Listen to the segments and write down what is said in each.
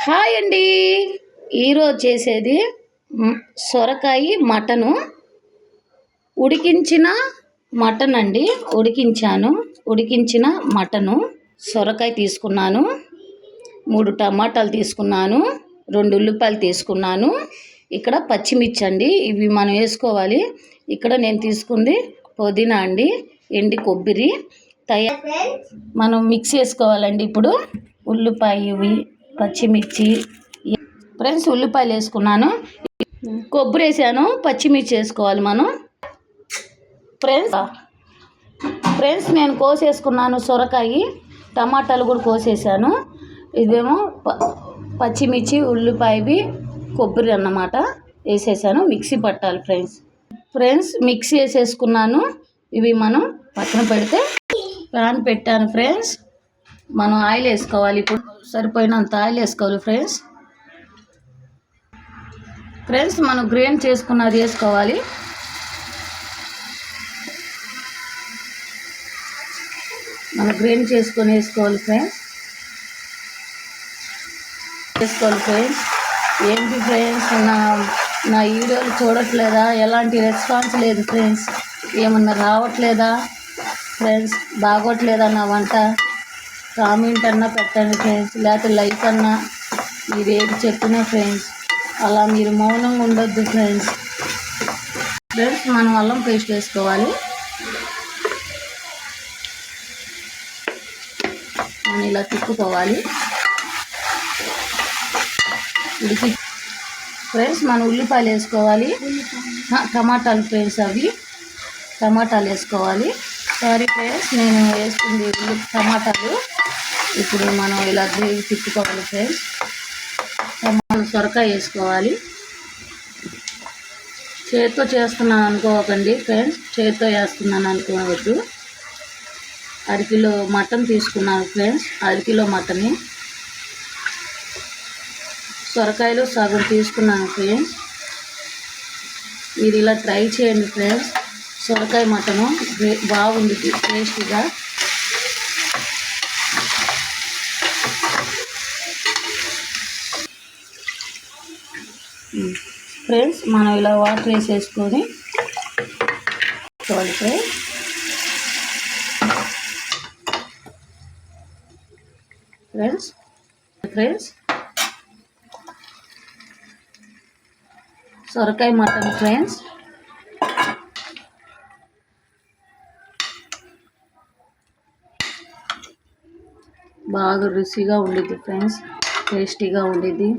Hi అండి. ఈరోజు చేసేది సొరకాయ మటను, ఉడికించిన మటన్ అండి. ఉడికించిన మటను, సొరకాయ తీసుకున్నాను, 3 టమాటాలు తీసుకున్నాను, 2 ఉల్లిపాయలు తీసుకున్నాను. ఇక్కడ పచ్చిమిర్చి అండి, ఇవి మనం వేసుకోవాలి. ఇక్కడ నేను తీసుకుంది పుదీనా అండి, ఎండి కొబ్బరి మనం మిక్స్ చేసుకోవాలండి. ఇప్పుడు ఉల్లిపాయ, ఇవి పచ్చిమిర్చి ఫ్రెండ్స్, ఉల్లిపాయలు వేసుకున్నాను, కొబ్బరి వేసాను, పచ్చిమిర్చి వేసుకోవాలి మనం. ఫ్రెండ్స్ నేను కోసేసుకున్నాను సొరకాయ, టమాటాలు కూడా కోసేసాను. ఇదేమో పచ్చిమిర్చి, ఉల్లిపాయవి, కొబ్బరి అన్నమాట వేసేసాను. మిక్సీ పట్టాలి ఫ్రెండ్స్ మిక్సీ వేసేసుకున్నాను. ఇవి మనం పక్కన పెడితే ప్యాన్ పెట్టాను ఫ్రెండ్స్. మనం ఆయిల్ వేసుకోవాలి. ఇప్పుడు సరిపోయినంత ఆయిల్ వేసుకోవాలి ఫ్రెండ్స్ మనం గ్రైండ్ చేసుకున్నది వేసుకోవాలి. వేసుకోవాలి ఫ్రెండ్స్. ఏంటి ఫ్రెండ్స్, నా వీడియోలు చూడట్లేదా? ఎలాంటి రెస్పాన్స్ లేదు ఫ్రెండ్స్. ఏమన్నా రావట్లేదా ఫ్రెండ్స్? బాగోట్లేదా నా వంట? కామెంట్ అన్నా పెట్టండి ఫ్రెండ్స్, లేకపోతే లైక్ అన్నా. మీరు ఏది చెప్పినా ఫ్రెండ్స్, అలా మీరు మౌనంగా ఉండొద్దు ఫ్రెండ్స్. మనం అల్లం పేస్ట్ వేసుకోవాలి. మనం ఇలా తిప్పుకోవాలి. ఫ్రెండ్స్ మనం ఉల్లిపాయలు వేసుకోవాలి, టమాటాలు ఫ్రెండ్స్, అవి టమాటాలు వేసుకోవాలి. సారీ ఫ్రెండ్స్, నేను వేసుకుంది టమాటాలు. ఇప్పుడు మనం ఇలా గ్రేవీ తిప్పుకోవాలి ఫ్రెండ్స్. సొరకాయ వేసుకోవాలి. చేతితో చేస్తున్నాను అనుకోకండి ఫ్రెండ్స్, చేతితో వేస్తున్నాను అనుకోవద్దు. 1/2 కిలో మటన్ తీసుకున్నాను ఫ్రెండ్స్, 1/2 కిలో మటన్. సొరకాయలు సగం తీసుకున్నాను ఫ్రెండ్స్. మీరు ఇలా ట్రై చేయండి ఫ్రెండ్స్. సొరకాయ మటను బాగుంది టేస్టీగా. ఫ్రెండ్స్ మనం ఇలా వాటర్ వేసేసుకొని ఫ్రెండ్స్ సొరకాయ మటన్ ఫ్రెండ్స్ బాగా రుచిగా ఉండిద్ది ఫ్రెండ్స్, టేస్టీగా ఉండిద్ది.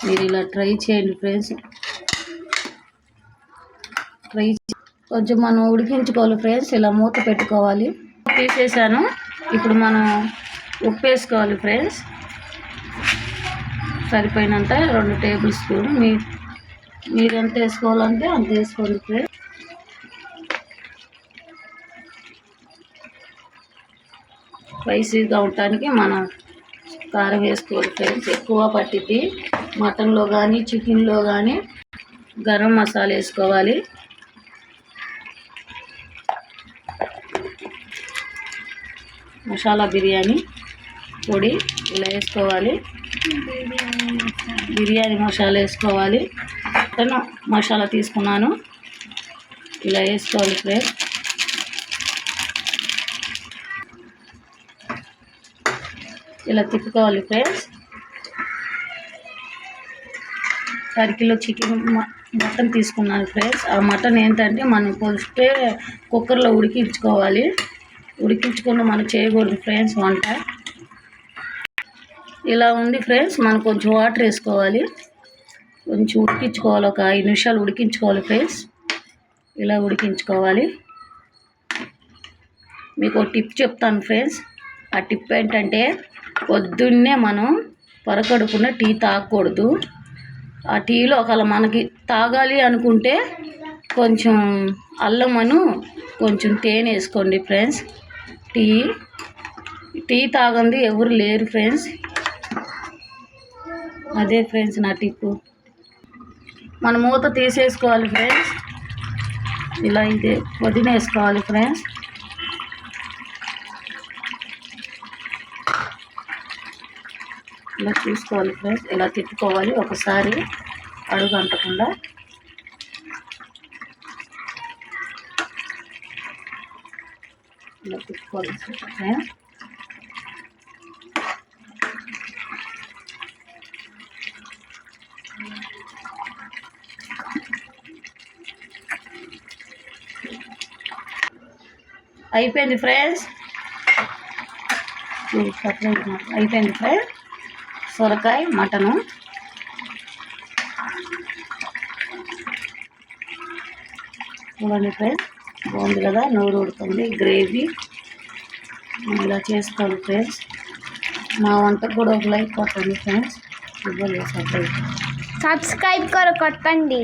మీరు ఇలా ట్రై చేయండి ఫ్రెండ్స్. కొంచెం మనం ఉడికించుకోవాలి ఫ్రెండ్స్. ఇలా మూత పెట్టుకోవాలి. తీసేసాను. ఇప్పుడు మనం ఉప్పు వేసుకోవాలి ఫ్రెండ్స్, సరిపోయినంత 2 టేబుల్ స్పూన్. మీరు ఎంత వేసుకోవాలంటే అంత వేసుకోండి ఫ్రెండ్స్. స్పైసీగా ఉండటానికి మనం కారం వేసుకోవాలి ఫ్రెండ్స్. ఎక్కువ పట్టిద్ది మటన్లో కానీ చికెన్లో కానీ. గరం మసాలా వేసుకోవాలి. మసాలా బిర్యానీ పొడి ఇలా వేసుకోవాలి. బిర్యానీ మసాలా వేసుకోవాలి. మటన్ మసాలా తీసుకున్నాను, ఇలా వేసుకోవాలి ఫ్రెండ్స్. ఇలా తిప్పుకోవాలి ఫ్రెండ్స్. 1/2 కిలో మటన్ తీసుకున్నాను ఫ్రెండ్స్. ఆ మటన్ ఏంటంటే మనం ఫస్టే కుక్కర్లో ఉడికించుకోవాలి. ఉడికించుకుని మనం చేయకూడదు ఫ్రెండ్స్ వంట. ఇలా ఉంది ఫ్రెండ్స్. మనం కొంచెం వాటర్ వేసుకోవాలి, కొంచెం ఉడికించుకోవాలి. ఒక 5 నిమిషాలు ఉడికించుకోవాలి ఫ్రెండ్స్. ఇలా ఉడికించుకోవాలి. మీకు ఒక టిప్ చెప్తాను ఫ్రెండ్స్. ఆ టిప్ ఏంటంటే, పొద్దున్నే మనం పొరకడుకున్న టీ తాగకూడదు. ఆ టీలో ఒకవేళ మనకి తాగాలి అనుకుంటే కొంచెం అల్లమను కొంచెం తేనె వేసుకోండి ఫ్రెండ్స్. టీ తాగంది ఎవరు లేరు ఫ్రెండ్స్. అదే ఫ్రెండ్స్ నా టిప్పు. మన మూత తీసేసుకోవాలి ఫ్రెండ్స్. ఇలా ఇదే పుదీనా వేసుకోవాలి ఫ్రెండ్స్. ఇలా చూసుకోవాలి ఫ్రెండ్స్, ఇలా తిప్పుకోవాలి ఒకసారి అడుగు అంటకుండా. ఇలా తిప్పుకోవాలి ఫ్రెండ్స్. అయిపోయింది ఫ్రెండ్స్, అయిపోయింది ఫ్రెండ్స్ సొరకాయ మటను. చూడండి ఫ్రెండ్స్, బాగుంది కదా, నూరు ఉడుతుంది గ్రేవీ. ఇలా చేసుకోండి ఫ్రెండ్స్. మా వంటకు కూడా ఒక లైక్ కొట్టండి ఫ్రెండ్స్. సబ్స్క్రైబ్ కొట్టండి.